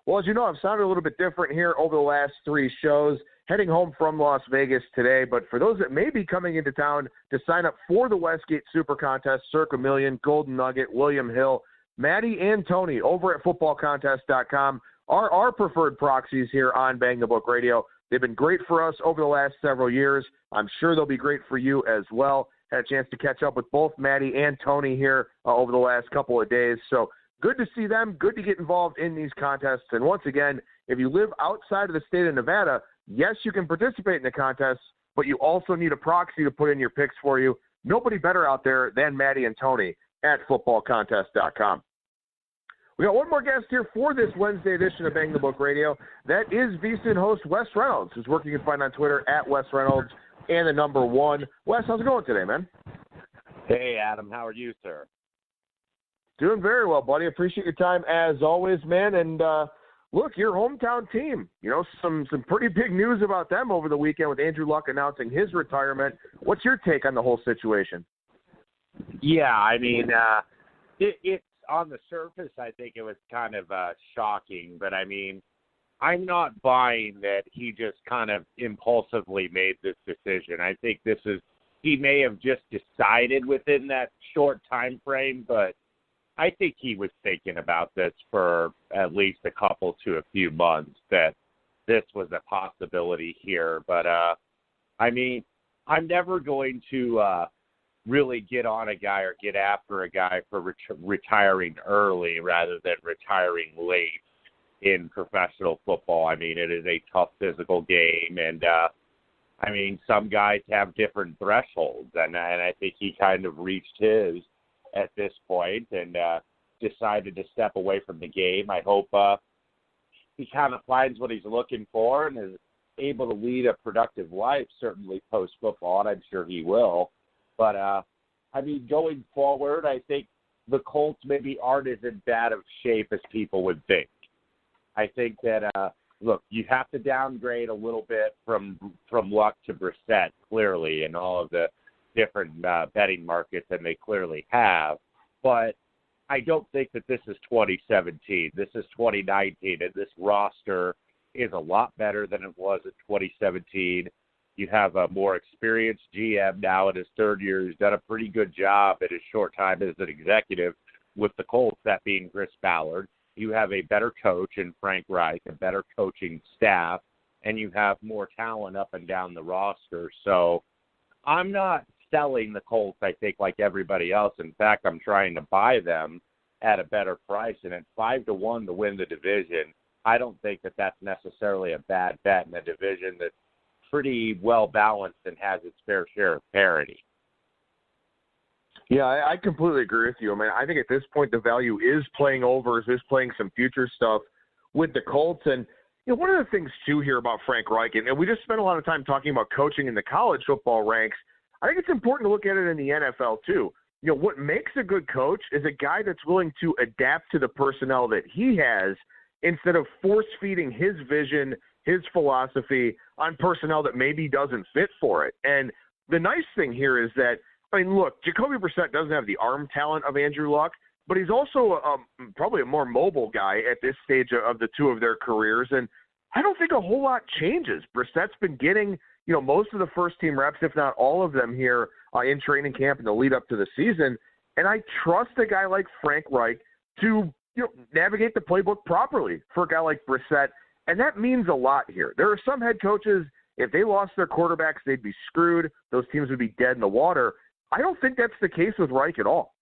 Well, as you know, I've sounded a little bit different here over the last 3 shows, heading home from Las Vegas today. But for those that may be coming into town to sign up for the Westgate Super Contest, Circa Million, Golden Nugget, William Hill, Maddie and Tony over at footballcontest.com are our preferred proxies here on Bang the Book Radio. They've been great for us over the last several years. I'm sure they'll be great for you as well. Had a chance to catch up with both Maddie and Tony here over the last couple of days. So good to see them. Good to get involved in these contests. And once again, if you live outside of the state of Nevada, yes, you can participate in the contests, but you also need a proxy to put in your picks for you. Nobody better out there than Maddie and Tony at footballcontest.com. We got one more guest here for this Wednesday edition of Bang the Book Radio. That is VSIN host Wes Reynolds, whose work you can find on Twitter at Wes Reynolds and the number 1. Wes, how's it going today, man? Hey, Adam. How are you, sir? Doing very well, buddy. Appreciate your time as always, man. And look, your hometown team, you know, some pretty big news about them over the weekend with Andrew Luck announcing his retirement. What's your take on the whole situation? Yeah, I mean, it's on the surface, I think it was kind of shocking. But, I mean, I'm not buying that he just kind of impulsively made this decision. I think he may have just decided within that short time frame, but I think he was thinking about this for at least a couple to a few months, that this was a possibility here. But, I mean, I'm never going to really get on a guy or get after a guy for retiring early rather than retiring late in professional football. I mean, it is a tough physical game, and, I mean, some guys have different thresholds, and I think he kind of reached his at this point and decided to step away from the game. I hope he kind of finds what he's looking for and is able to lead a productive life, certainly post-football, and I'm sure he will. But, I mean, going forward, I think the Colts maybe aren't as in bad of shape as people would think. I think that, look, you have to downgrade a little bit from Luck to Brissett, clearly, in all of the different betting markets, and they clearly have. But I don't think that this is 2017. This is 2019, and this roster is a lot better than it was in 2017. You have a more experienced GM now in his 3rd year who's done a pretty good job in his short time as an executive with the Colts, that being Chris Ballard. You have a better coach in Frank Reich, a better coaching staff, and you have more talent up and down the roster. So I'm not selling the Colts, I think, like everybody else. In fact, I'm trying to buy them at a better price. And at 5-1 to win the division, I don't think that that's necessarily a bad bet in a division that's pretty well balanced and has its fair share of parity. Yeah, I completely agree with you. I mean, I think at this point the value is playing overs, is playing some future stuff with the Colts. And, you know, one of the things, too, here about Frank Reich, and we just spent a lot of time talking about coaching in the college football ranks, I think it's important to look at it in the NFL, too. You know, what makes a good coach is a guy that's willing to adapt to the personnel that he has instead of force-feeding his vision, his philosophy on personnel that maybe doesn't fit for it. And the nice thing here is that, I mean, look, Jacoby Brissett doesn't have the arm talent of Andrew Luck, but he's also probably a more mobile guy at this stage of the two of their careers. And I don't think a whole lot changes. Brissett's been getting, you know, most of the first-team reps, if not all of them here in training camp in the lead up to the season. And I trust a guy like Frank Reich to, you know, navigate the playbook properly for a guy like Brissett. And that means a lot here. There are some head coaches, if they lost their quarterbacks, they'd be screwed. Those teams would be dead in the water. I don't think that's the case with Reich at all.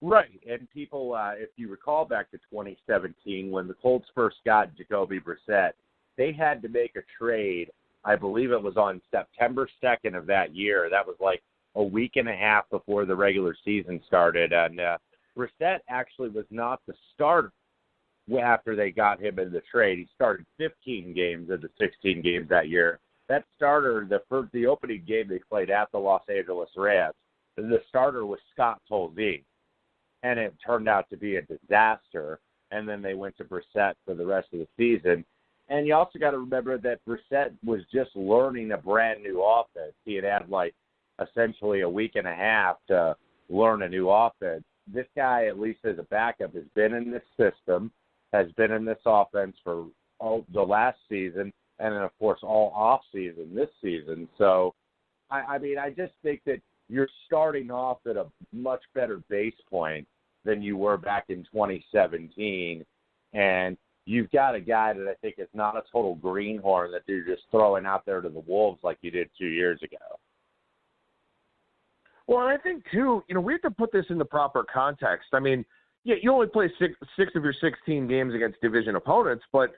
Right, and people, if you recall back to 2017, when the Colts first got Jacoby Brissett, they had to make a trade. I believe it was on September 2nd of that year. That was like a week and a half before the regular season started, and Brissett actually was not the starter after they got him in the trade. He started 15 games of the 16 games that year. That starter, the opening game they played at the Los Angeles Rams, the starter was Scott Tolzien, and it turned out to be a disaster. And then they went to Brissett for the rest of the season. And you also got to remember that Brissett was just learning a brand new offense. He had like essentially a week and a half to learn a new offense. This guy, at least as a backup, has been in this system. has been in this offense for all the last season and then, of course, all off season this season. So, I mean, I just think that you're starting off at a much better base point than you were back in 2017, and you've got a guy that I think is not a total greenhorn that you're just throwing out there to the wolves like you did 2 years ago. Well, and I think, too, we have to put this in the proper context. I mean, yeah, you only play six of your 16 games against division opponents, but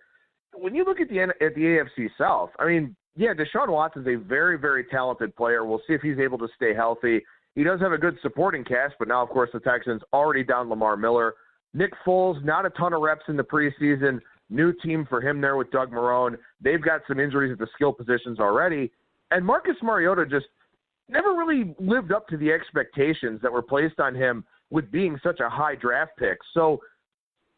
when you look at the AFC South, I mean, yeah, Deshaun Watson's a very, very talented player. We'll see if he's able to stay healthy. He does have a good supporting cast, but now, of course, the Texans already down Lamar Miller. Nick Foles, not a ton of reps in the preseason. New team for him there with Doug Marrone. They've got some injuries at the skill positions already. And Marcus Mariota just never really lived up to the expectations that were placed on him with being such a high draft pick. So,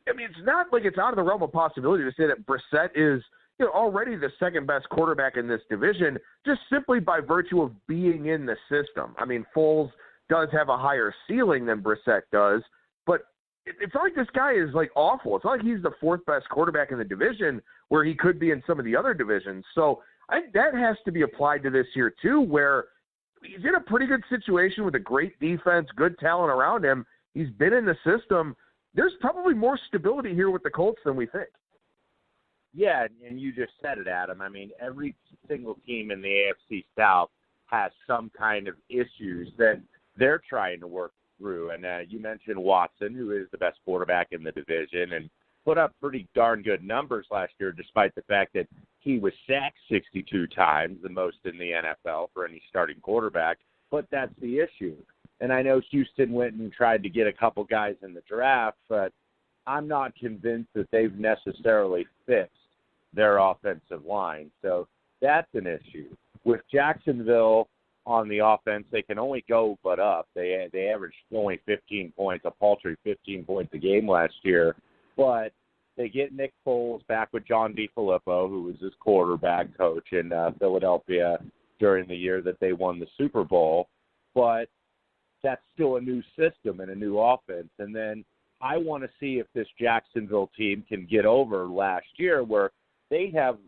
I mean, it's not like it's out of the realm of possibility to say that Brissett is already the second best quarterback in this division, just simply by virtue of being in the system. I mean, Foles does have a higher ceiling than Brissett does, but it's not like this guy is like awful. It's not like he's the fourth best quarterback in the division where he could be in some of the other divisions. So I think that has to be applied to this year too, where he's in a pretty good situation with a great defense, good talent around him. He's been in the system. There's probably more stability here with the Colts than we think. Yeah, and you just said it, Adam. I mean, every single team in the AFC South has some kind of issues that they're trying to work through. And you mentioned Watson, who is the best quarterback in the division and put up pretty darn good numbers last year, despite the fact that he was sacked 62 times, the most in the NFL for any starting quarterback. But that's the issue. And I know Houston went and tried to get a couple guys in the draft, but I'm not convinced that they've necessarily fixed their offensive line. So that's an issue. With Jacksonville on the offense, they can only go but up. They averaged only 15 points, a paltry 15 points a game last year. But they get Nick Foles back with John DeFilippo, who was his quarterback coach in Philadelphia during the year that they won the Super Bowl. But that's still a new system and a new offense. And then I want to see if this Jacksonville team can get over last year where they have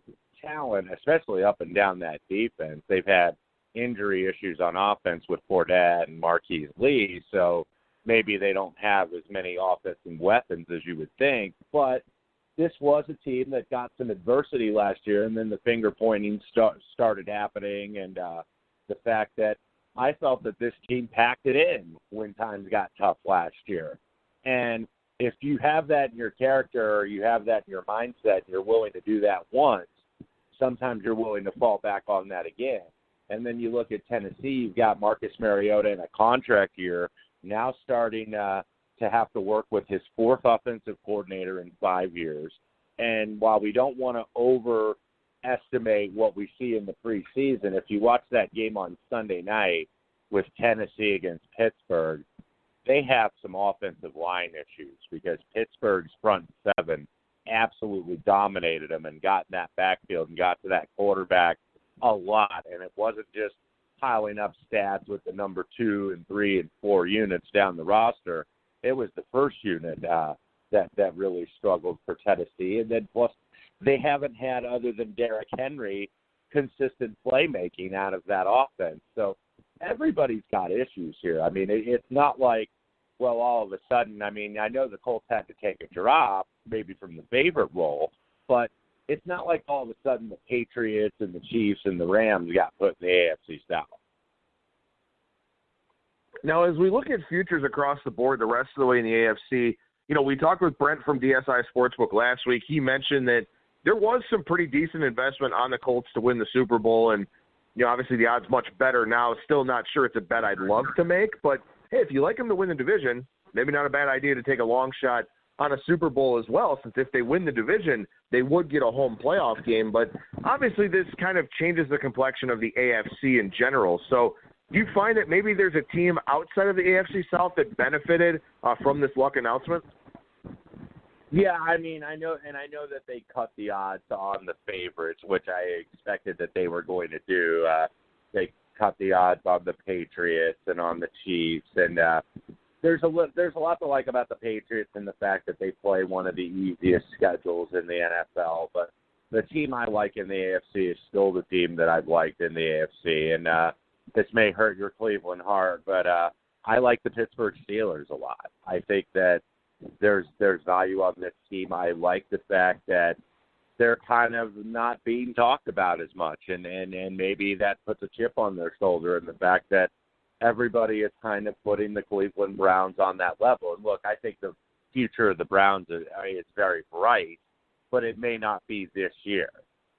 talent, especially up and down that defense. They've had injury issues on offense with Fournette and Marquise Lee, so maybe they don't have as many offensive weapons as you would think. But this was a team that got some adversity last year, and then the finger-pointing started happening, and the fact that I felt that this team packed it in when times got tough last year. And if you have that in your character or you have that in your mindset and you're willing to do that once, sometimes you're willing to fall back on that again. And then you look at Tennessee, you've got Marcus Mariota in a contract year, now starting to have to work with his fourth offensive coordinator in 5 years. And while we don't want to overestimate what we see in the preseason, if you watch that game on Sunday night with Tennessee against Pittsburgh, they have some offensive line issues because Pittsburgh's front seven absolutely dominated them and got in that backfield and got to that quarterback a lot. And it wasn't just piling up stats with the number 2 and 3 and 4 units down the roster. It was the first unit that really struggled for Tennessee. And then plus they haven't had, other than Derrick Henry, consistent playmaking out of that offense. So everybody's got issues here. I mean, it's not like, well, all of a sudden, I mean, I know the Colts had to take a drop, maybe from the favorite role, but it's not like all of a sudden the Patriots and the Chiefs and the Rams got put in the AFC South. Now, as we look at futures across the board, the rest of the way in the AFC, we talked with Brent from DSI Sportsbook last week. He mentioned that there was some pretty decent investment on the Colts to win the Super Bowl, and obviously the odds much better now. Still not sure it's a bet I'd love to make, but hey, if you like them to win the division, maybe not a bad idea to take a long shot on a Super Bowl as well, since if they win the division, they would get a home playoff game. But obviously this kind of changes the complexion of the AFC in general. So do you find that maybe there's a team outside of the AFC South that benefited from this luck announcement? Yeah, I mean, I know that they cut the odds on the favorites, which I expected that they were going to do. They cut the odds on the Patriots and on the Chiefs, and there's a lot to like about the Patriots and the fact that they play one of the easiest schedules in the NFL. But the team I like in the AFC is still the team that I've liked in the AFC. And this may hurt your Cleveland heart, but I like the Pittsburgh Steelers a lot. I think that there's value on this team. I like the fact that they're kind of not being talked about as much, and maybe that puts a chip on their shoulder, and the fact that everybody is kind of putting the Cleveland Browns on that level. And look, I think the future of the Browns is very bright, but it may not be this year.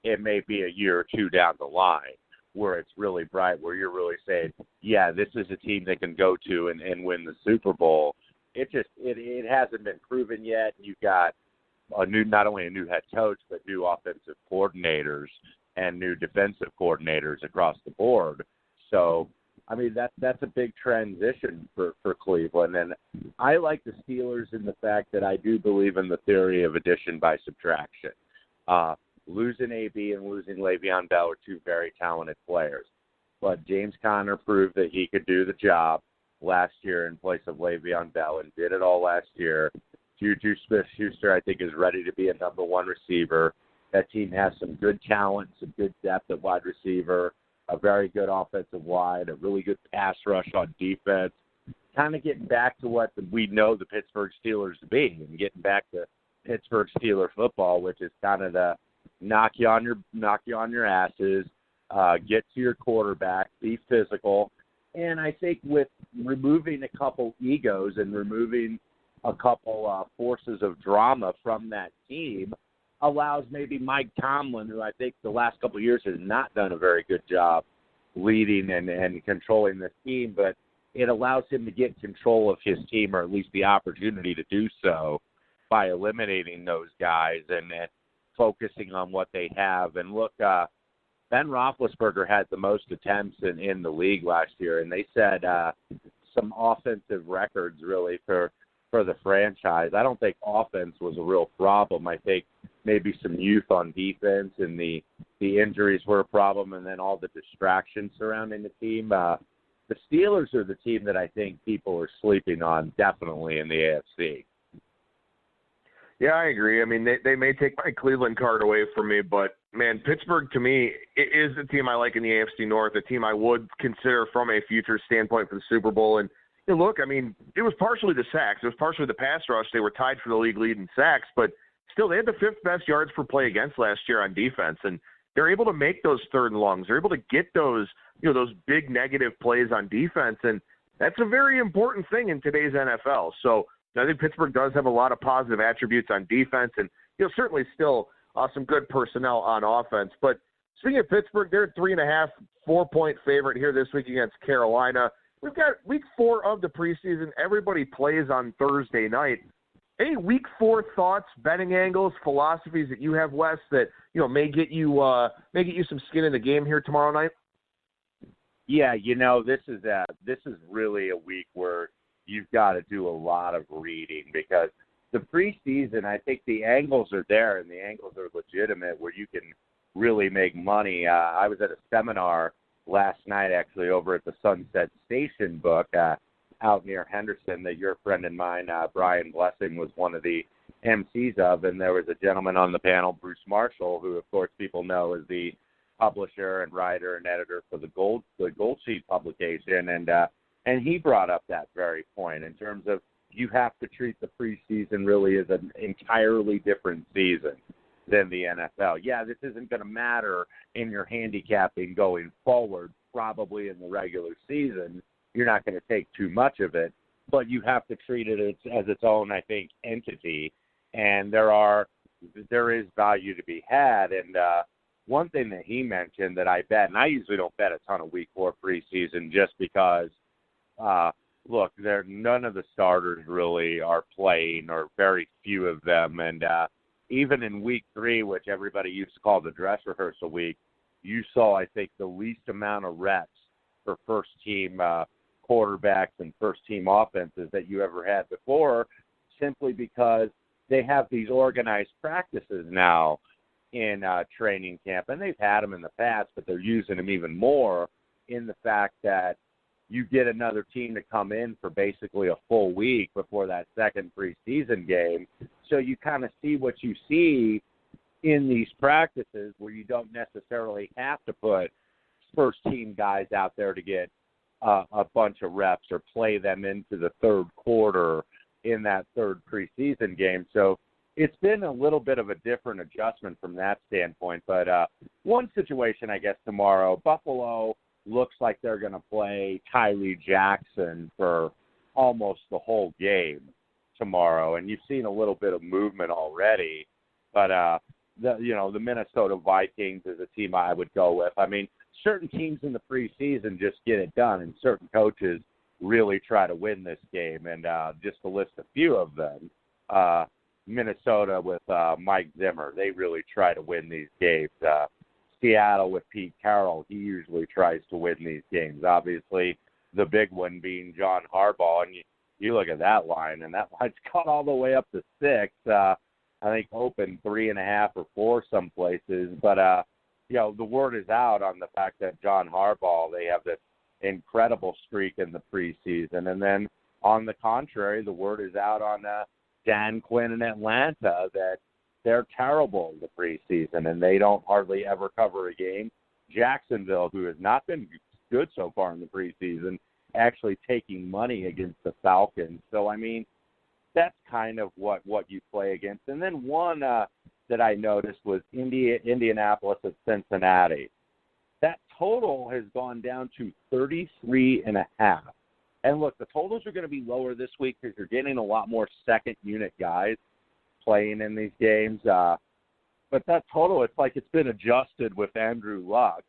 It may be a year or two down the line where it's really bright, where you're really saying, yeah, this is a team they can go to and win the Super Bowl. It hasn't been proven yet. You've got not only a new head coach, but new offensive coordinators and new defensive coordinators across the board. So, I mean, that's a big transition for Cleveland. And I like the Steelers in the fact that I do believe in the theory of addition by subtraction. Losing AB and losing Le'Veon Bell are two very talented players. But James Conner proved that he could do the job last year in place of Le'Veon Bell and did it all last year. Juju Smith-Schuster, I think, is ready to be a number one receiver. That team has some good talent, some good depth at wide receiver, a very good offensive line, a really good pass rush on defense. Kind of getting back to what we know the Pittsburgh Steelers to be, and getting back to Pittsburgh Steeler football, which is kind of the knock you on your asses, get to your quarterback, be physical. And I think with removing a couple egos and removing a couple forces of drama from that team allows maybe Mike Tomlin, who I think the last couple of years has not done a very good job leading and controlling this team, but it allows him to get control of his team, or at least the opportunity to do so, by eliminating those guys and focusing on what they have. And look, Ben Roethlisberger had the most attempts in the league last year, and they said some offensive records really for the franchise. I don't think offense was a real problem. I think maybe some youth on defense and the injuries were a problem, and then all the distractions surrounding the team. The Steelers are the team that I think people are sleeping on, definitely in the AFC. Yeah, I agree. I mean, they may take my Cleveland card away from me, but, man, Pittsburgh, to me, is the team I like in the AFC North, a team I would consider from a future standpoint for the Super Bowl. And look, I mean, it was partially the sacks. It was partially the pass rush. They were tied for the league lead in sacks, but still they had the fifth best yards per play against last year on defense, and they're able to make those third and longs. They're able to get those, those big negative plays on defense, and that's a very important thing in today's NFL. So I think Pittsburgh does have a lot of positive attributes on defense, and certainly still some good personnel on offense. But speaking of Pittsburgh, they're a 3.5, 4-point favorite here this week against Carolina. We've got week 4 of the preseason. Everybody plays on Thursday night. Any week 4 thoughts, betting angles, philosophies that you have, Wes, that may get you some skin in the game here tomorrow night? Yeah, this is really a week where you've got to do a lot of reading, because the preseason, I think the angles are there and the angles are legitimate where you can really make money. I was at a seminar last night, actually, over at the Sunset Station book out near Henderson that your friend and mine, Brian Blessing, was one of the MCs of, and there was a gentleman on the panel, Bruce Marshall, who, of course, people know is the publisher and writer and editor for the Gold Sheet publication, and he brought up that very point in terms of you have to treat the preseason really as an entirely different season than the NFL. Yeah, this isn't going to matter in your handicapping going forward, probably in the regular season. You're not going to take too much of it, but you have to treat it as its own, I think, entity. And there is value to be had. And one thing that he mentioned that I bet, and I usually don't bet a ton of week 4 preseason just because, look, none of the starters really are playing, or very few of them. And even in week 3, which everybody used to call the dress rehearsal week, you saw, I think, the least amount of reps for first-team quarterbacks and first-team offenses that you ever had before, simply because they have these organized practices now in training camp. And they've had them in the past, but they're using them even more in the fact that you get another team to come in for basically a full week before that second preseason game. So you kind of see what you see in these practices where you don't necessarily have to put first-team guys out there to get a bunch of reps or play them into the third quarter in that third preseason game. So it's been a little bit of a different adjustment from that standpoint. But one situation, I guess, tomorrow, Buffalo looks like they're going to play Tyree Jackson for almost the whole game tomorrow. And you've seen a little bit of movement already. But, the Minnesota Vikings is a team I would go with. I mean, certain teams in the preseason just get it done, and certain coaches really try to win this game. And just to list a few of them, Minnesota with Mike Zimmer, they really try to win these games. Seattle with Pete Carroll, he usually tries to win these games. Obviously, the big one being John Harbaugh, and you look at that line, and that line's got all the way up to 6. I think open 3.5 or 4 some places. But, the word is out on the fact that John Harbaugh, they have this incredible streak in the preseason. And then, on the contrary, the word is out on Dan Quinn in Atlanta that they're terrible in the preseason, and they don't hardly ever cover a game. Jacksonville, who has not been good so far in the preseason, actually taking money against the Falcons. So, I mean, that's kind of what you play against. And then one that I noticed was Indianapolis at Cincinnati. That total has gone down to 33.5. And look, the totals are going to be lower this week because you're getting a lot more second-unit guys playing in these games. But that total, it's like it's been adjusted with Andrew Luck,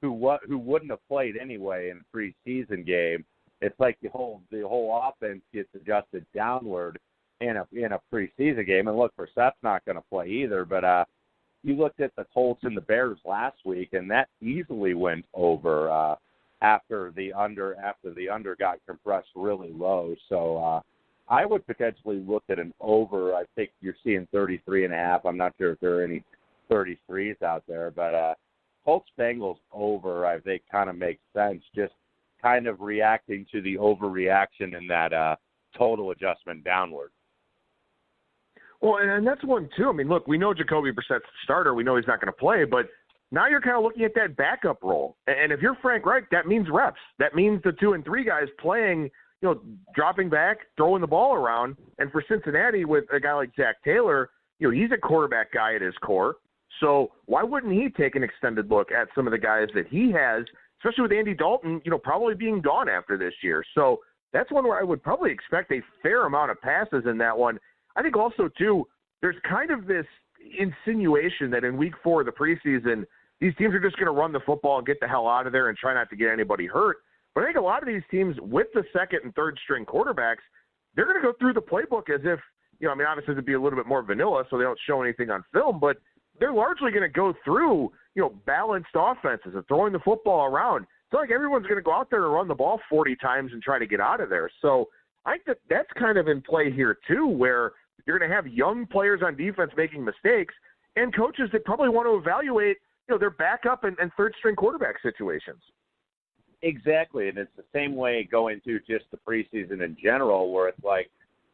who wouldn't have played anyway in a preseason game. It's like the whole offense gets adjusted downward in a preseason game. And look, Brissett's not going to play either. But you looked at the Colts and the Bears last week, and that easily went over after the under got compressed really low. So I would potentially look at an over. I think you're seeing 33.5. I'm not sure if there are any 33s out there, but Colts Bengals over, I think, kind of makes sense. Just kind of reacting to the overreaction in that total adjustment downward. Well, and that's one, too. I mean, look, we know Jacoby Brissett's the starter. We know he's not going to play, but now you're kind of looking at that backup role. And if you're Frank Reich, that means reps. That means the 2 and 3 guys playing, dropping back, throwing the ball around. And for Cincinnati, with a guy like Zach Taylor, he's a quarterback guy at his core. So why wouldn't he take an extended look at some of the guys that he has, especially with Andy Dalton, probably being gone after this year. So that's one where I would probably expect a fair amount of passes in that one. I think also, too, there's kind of this insinuation that in week 4 of the preseason, these teams are just going to run the football and get the hell out of there and try not to get anybody hurt. But I think a lot of these teams with the second and third string quarterbacks, they're going to go through the playbook as if, obviously it'd be a little bit more vanilla so they don't show anything on film, but they're largely going to go through, balanced offenses and throwing the football around. It's not like everyone's going to go out there and run the ball 40 times and try to get out of there. So I think that's kind of in play here too, where you're going to have young players on defense making mistakes and coaches that probably want to evaluate, their backup and third-string quarterback situations. Exactly, and it's the same way going through just the preseason in general, where it's like,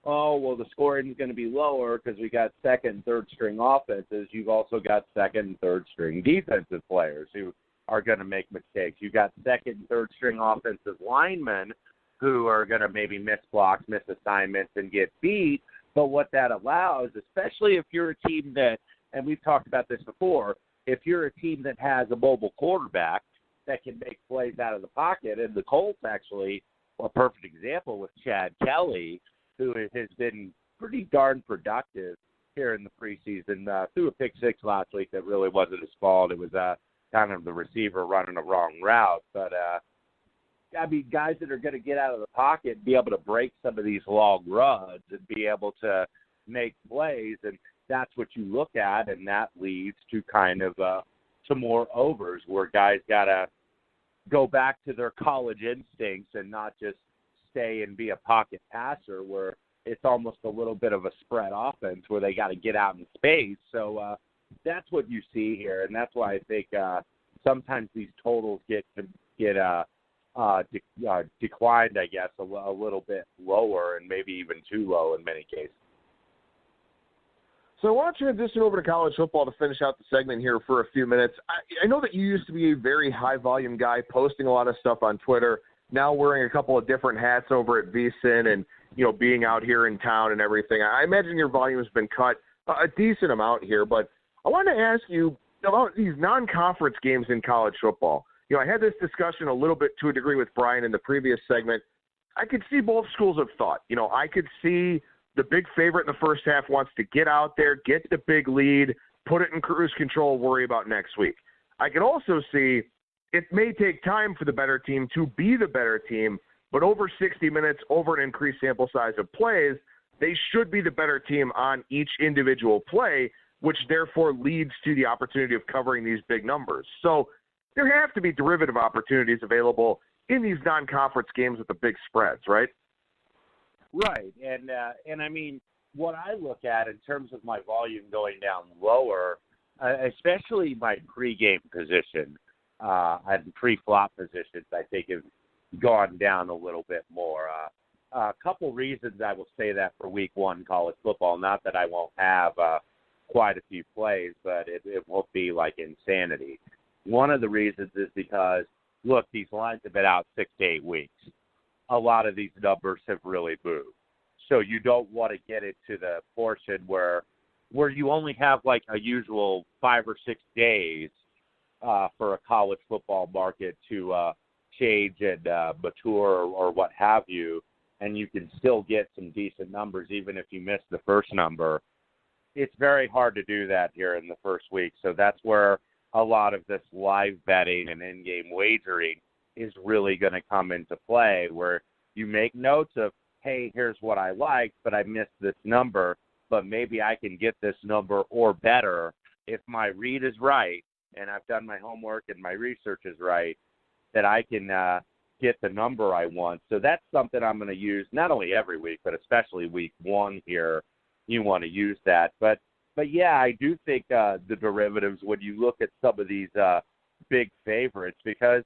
oh, well, the scoring is going to be lower because we got second and third-string offenses. You've also got second and third-string defensive players who are going to make mistakes. You've got second and third-string offensive linemen who are going to maybe miss blocks, miss assignments, and get beat. But what that allows, especially if you're a team that, and we've talked about this before, if you're a team that has a mobile quarterback that can make plays out of the pocket, and the Colts actually, a perfect example with Chad Kelly, who has been pretty darn productive here in the preseason, threw a pick 6 last week that really wasn't his fault. It was kind of the receiver running a wrong route. But, guys that are going to get out of the pocket and be able to break some of these long runs and be able to make plays, and that's what you look at, and that leads to kind of to more overs where guys got to go back to their college instincts and not just stay and be a pocket passer where it's almost a little bit of a spread offense where they got to get out in space. So that's what you see here, and that's why I think sometimes these totals get declined, I guess, a little bit lower and maybe even too low in many cases. So I want to transition over to college football to finish out the segment here for a few minutes. I know that you used to be a very high-volume guy, posting a lot of stuff on Twitter, now wearing a couple of different hats over at VSIN and, being out here in town and everything. I imagine your volume has been cut a decent amount here, but I want to ask you about these non-conference games in college football. I had this discussion a little bit to a degree with Brian in the previous segment. I could see both schools of thought. I could see the big favorite in the first half wants to get out there, get the big lead, put it in cruise control, worry about next week. I could also see it may take time for the better team to be the better team, but over 60 minutes, over an increased sample size of plays, they should be the better team on each individual play, which therefore leads to the opportunity of covering these big numbers. So there have to be derivative opportunities available in these non-conference games with the big spreads, right? Right, and I mean, what I look at in terms of my volume going down lower, especially my pregame position and pre-flop positions, I think have gone down a little bit more. A couple reasons I will say that for Week 1 college football. Not that I won't have quite a few plays, but it won't be like insanity. One of the reasons is because, look, these lines have been out 6 to 8 weeks. A lot of these numbers have really moved. So you don't want to get into the portion where you only have like a usual 5 or 6 days for a college football market to change and mature or what have you, and you can still get some decent numbers even if you miss the first number. It's very hard to do that here in the first week. So that's where a lot of this live betting and in-game wagering is really going to come into play, where you make notes of, hey, here's what I like, but I missed this number, but maybe I can get this number or better if my read is right and I've done my homework and my research is right, that I can get the number I want. So that's something I'm going to use not only every week, but especially Week 1 here. You want to use that. But yeah, I do think the derivatives, when you look at some of these big favorites, because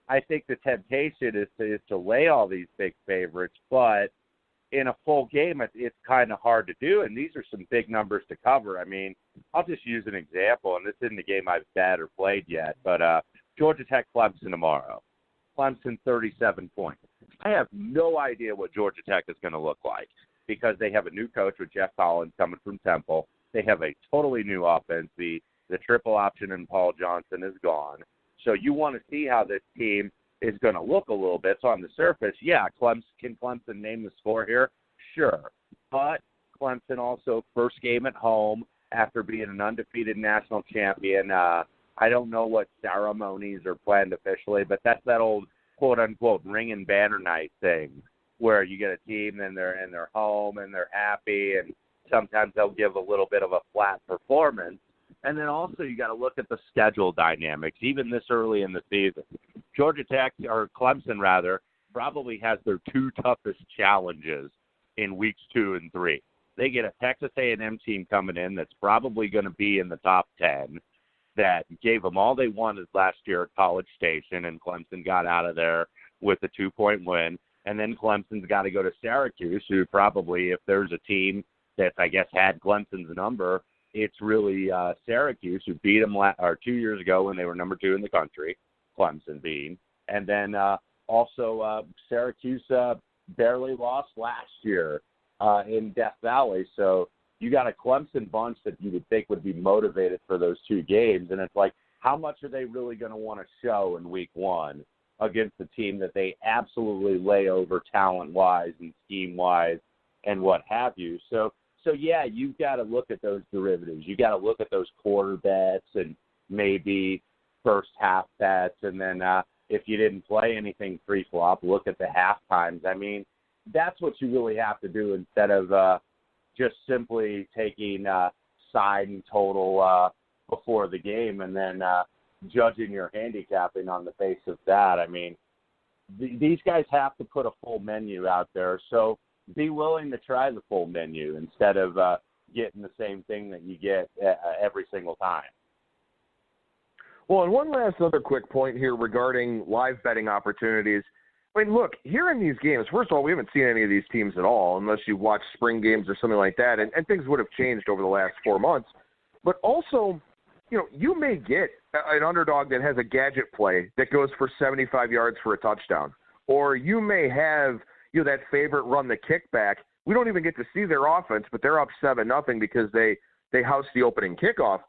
I think the temptation is to lay all these big favorites, but in a full game, it's kind of hard to do, and these are some big numbers to cover. I mean, I'll just use an example, and this isn't a game I've bet or played yet, but Georgia Tech Clemson tomorrow. Clemson 37 points. I have no idea what Georgia Tech is going to look like because they have a new coach with Jeff Collins coming from Temple. They have a totally new offense. The triple option in Paul Johnson is gone. So you want to see how this team is going to look a little bit. So on the surface, yeah, can Clemson name the score here? Sure. But Clemson also first game at home after being an undefeated national champion. I don't know what ceremonies are planned officially, but that's that old quote-unquote ring and banner night thing where you get a team and they're home and they're happy, and sometimes they'll give a little bit of a flat performance. And then also you got to look at the schedule dynamics, even this early in the season. Georgia Tech, or Clemson rather, probably has their 2 toughest challenges in weeks 2 and 3. They get a Texas A&M team coming in that's probably going to be in the top 10, that gave them all they wanted last year at College Station, and Clemson got out of there with a 2-point win. And then Clemson's got to go to Syracuse, who probably, if there's a team that I guess had Clemson's number, it's really Syracuse, who beat them 2 years ago when they were number 2 in the country, Clemson being. And then also Syracuse barely lost last year in Death Valley. So you got a Clemson bunch that you would think would be motivated for those 2 games. And it's like, how much are they really going to want to show in week 1 against a team that they absolutely lay over talent-wise and scheme-wise and what have you? So yeah, you've got to look at those derivatives. You got to look at those quarter bets and maybe first half bets. And then if you didn't play anything pre-flop, look at the half times. I mean, that's what you really have to do instead of just simply taking side and total before the game and then judging your handicapping on the basis of that. I mean, these guys have to put a full menu out there. So be willing to try the full menu instead of getting the same thing that you get every single time. Well, and one last other quick point here regarding live betting opportunities. I mean, look, here in these games, first of all, we haven't seen any of these teams at all unless you've watched spring games or something like that, and things would have changed over the last 4 months. But also, you may get an underdog that has a gadget play that goes for 75 yards for a touchdown. Or you may have, that favorite run the kickback. We don't even get to see their offense, but they're up 7-0 because they house the opening kickoff.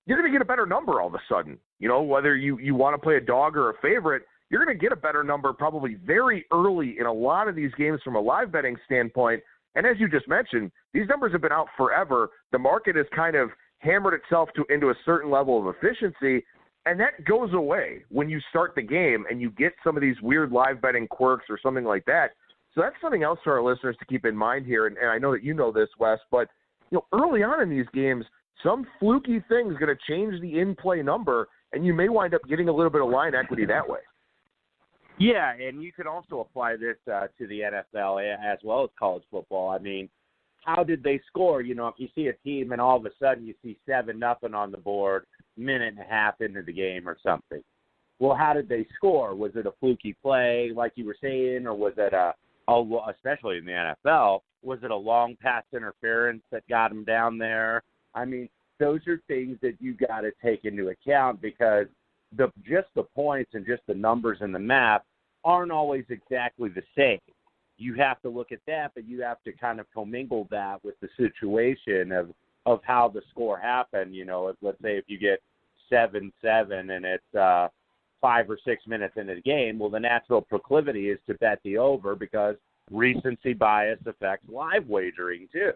You're going to get a better number all of a sudden. Whether you want to play a dog or a favorite, you're going to get a better number probably very early in a lot of these games from a live betting standpoint. And as you just mentioned, these numbers have been out forever. The market has kind of hammered itself into a certain level of efficiency, and that goes away when you start the game and you get some of these weird live betting quirks or something like that. So that's something else for our listeners to keep in mind here. And I know that you know this, Wes, but early on in these games, some fluky thing is going to change the in-play number, and you may wind up getting a little bit of line equity that way. Yeah, and you can also apply this to the NFL as well as college football. I mean, how did they score? If you see a team and all of a sudden you see 7-0 on the board, minute and a half into the game or something. Well, how did they score? Was it a fluky play, like you were saying, or was it especially in the NFL, was it a long pass interference that got them down there? I mean, those are things that you got to take into account because just the points and just the numbers in the map aren't always exactly the same. You have to look at that, but you have to kind of commingle that with the situation of how the score happened. Let's say if you get 7-7 and it's 5 or 6 minutes into the game, well, the natural proclivity is to bet the over because recency bias affects live wagering too.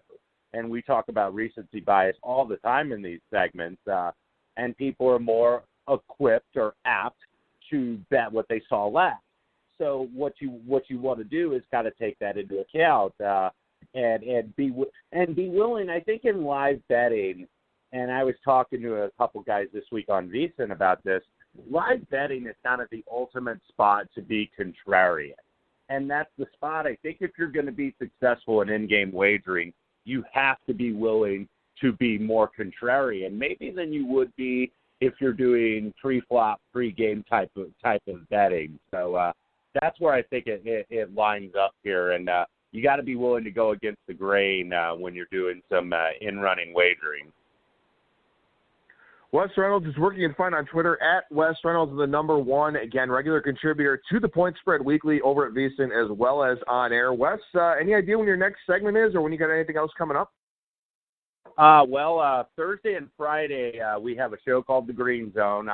And we talk about recency bias all the time in these segments, and people are more equipped or apt to bet what they saw last. So what you want to do is got to take that into account and be willing. I think in live betting, and I was talking to a couple guys this week on VSIN about this. Live betting is kind of the ultimate spot to be contrarian, and that's the spot. I think if you're going to be successful in in-game wagering, you have to be willing to be more contrarian, maybe than you would be if you're doing pre-flop, pre-game type of betting. So that's where I think it lines up here, and you got to be willing to go against the grain when you're doing some in-running wagering. Wes Reynolds is working and fine on Twitter at Wes Reynolds, the number one. Again, regular contributor to the Point Spread Weekly over at VSIN as well as on air. Wes, any idea when your next segment is or when you got anything else coming up? Thursday and Friday we have a show called The Green Zone.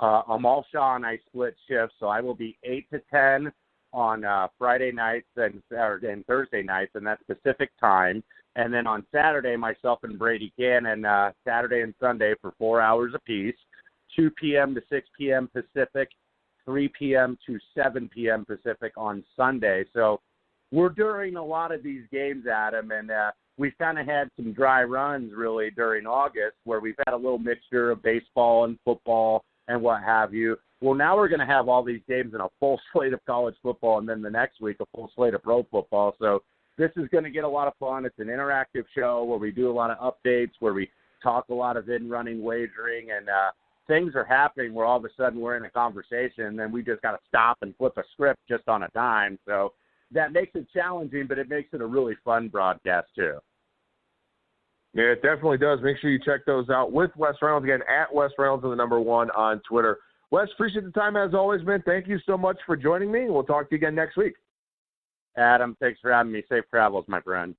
Amal Shaw and I split shifts, so I will be 8 to 10 on Friday nights and Thursday nights, and that's Pacific time. And then on Saturday, myself and Brady Cannon, Saturday and Sunday for 4 hours apiece, 2 p.m. to 6 p.m. Pacific, 3 p.m. to 7 p.m. Pacific on Sunday. So we're during a lot of these games, Adam, and we've kind of had some dry runs really during August where we've had a little mixture of baseball and football and what have you. Well, now we're going to have all these games in a full slate of college football, and then the next week a full slate of pro football. So this is going to get a lot of fun. It's an interactive show where we do a lot of updates, where we talk a lot of in-running wagering, and things are happening where all of a sudden we're in a conversation, and then we just got to stop and flip a script just on a dime. So that makes it challenging, but it makes it a really fun broadcast too. Yeah, it definitely does. Make sure you check those out with Wes Reynolds. Again, at Wes Reynolds, the number one on Twitter. Wes, appreciate the time as always, man. Thank you so much for joining me. We'll talk to you again next week. Adam, thanks for having me. Safe travels, my friend.